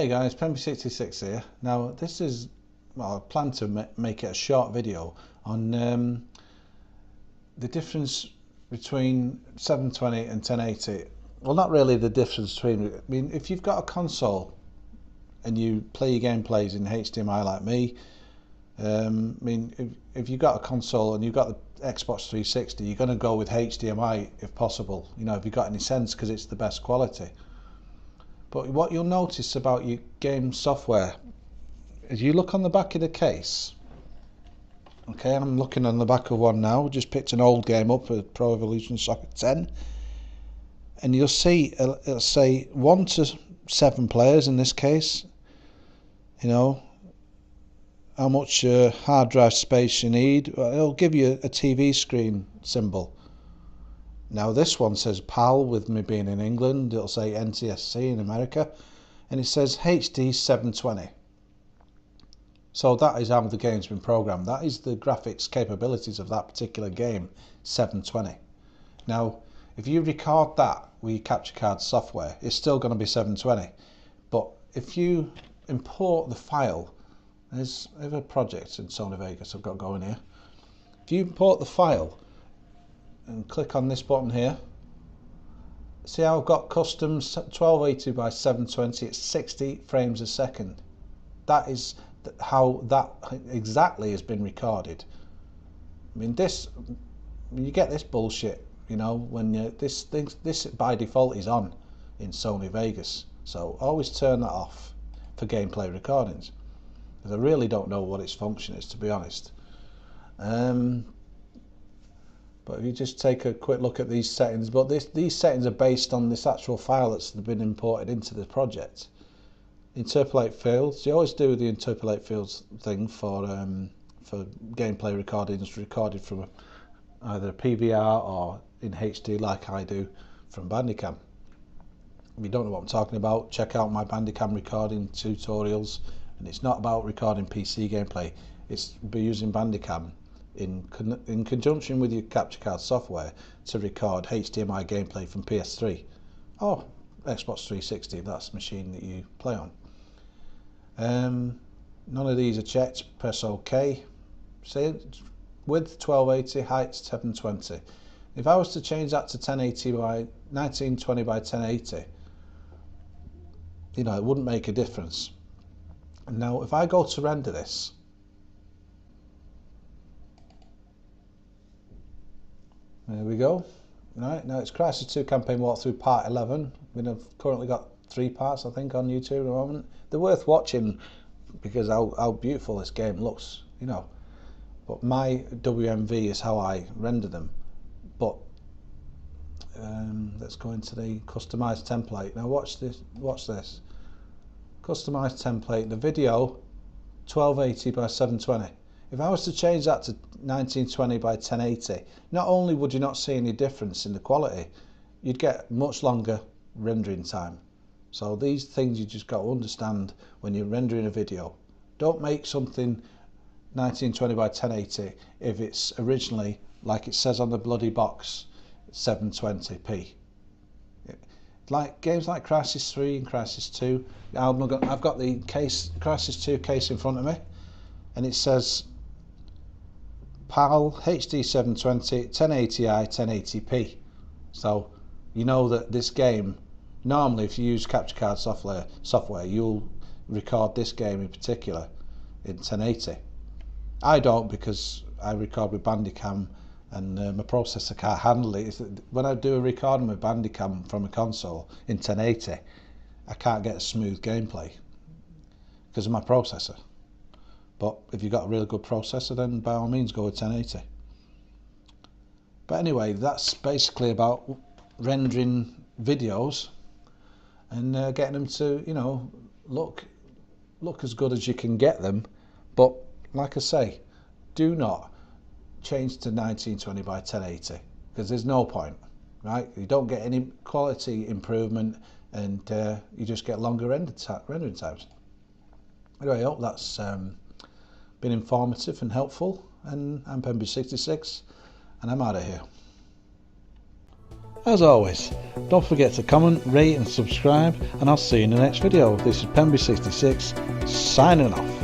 Hey guys, PEMBY'S here. Now this is, well, I plan to make it a short video on the difference between 720 and 1080. Well, not really the difference between, I mean, if you've got a console and you play your gameplays in HDMI like me, I mean, if you've got a console and you've got the Xbox 360, you're going to go with HDMI if possible, you know, if you've got any sense, because it's the best quality. But what you'll notice about your game software is you look on the back of the case. Okay, I'm looking on the back of one now. Just picked an old game up, a Pro Evolution Soccer 10, and you'll see it'll say 1 to 7 players in this case. You know how much hard drive space you need. It'll give you a TV screen symbol. Now this one says PAL, with me being in England. It'll say NTSC in America, and it says HD 720. So that is how the game's been programmed. That is the graphics capabilities of that particular game, 720. Now if you record that with your capture card software, it's still going to be 720. But if you import the file, I have a project in Sony Vegas I've got going here. If you import the file and click on this button here, see how I've got custom 1280 by 720 at 60 frames a second. That is how that exactly has been recorded. I mean, you get this bullshit, you know, when this by default is on in Sony Vegas, so always turn that off for gameplay recordings, because I really don't know what its function is, to be honest. But if you just take a quick look at these settings, but these settings are based on this actual file that's been imported into the project. Interpolate fields, you always do the interpolate fields thing for gameplay recordings recorded from either a PVR or in HD like I do from Bandicam. If you don't know what I'm talking about, check out my Bandicam recording tutorials, and it's not about recording PC gameplay, it's using Bandicam in conjunction with your capture card software to record HDMI gameplay from PS3 or Xbox 360 if that's the machine that you play on. None of these are checked. Press OK. See, width 1280, height 720. If I was to change that to 1080 by 1920 by 1080, you know, it wouldn't make a difference. And now if I go to render this, there we go. Right, now it's Crysis 2 campaign walkthrough part 11. We've currently got 3 parts, I think, on YouTube at the moment. They're worth watching because how beautiful this game looks, you know. But my WMV is how I render them. But let's go into the customized template. Now watch this. Watch this. Customized template. The video 1280 by 720. If I was to change that to 1920 by 1080, not only would you not see any difference in the quality, you'd get much longer rendering time. So these things you just got to understand when you're rendering a video. Don't make something 1920 by 1080 if it's originally, like it says on the bloody box, 720p. Like games like Crysis 3 and Crysis 2, I've got the Crysis 2 case in front of me, and it says PAL HD 720 1080i 1080p. So you know that this game, normally if you use capture card software, you'll record this game in particular in 1080. I don't, because I record with Bandicam and my processor can't handle it. When I do a recording with Bandicam from a console in 1080, I can't get a smooth gameplay because of my processor. But if you've got a really good processor, then by all means go with 1080. But anyway, that's basically about rendering videos and getting them to, you know, look as good as you can get them. But like I say, do not change to 1920 by 1080 because there's no point, right? You don't get any quality improvement, and you just get longer rendering times. Anyway, I hope that's been informative and helpful, and I'm PEMBY'S, and I'm out of here. As always, don't forget to comment, rate and subscribe, and I'll see you in the next video. This is PEMBY66 signing off.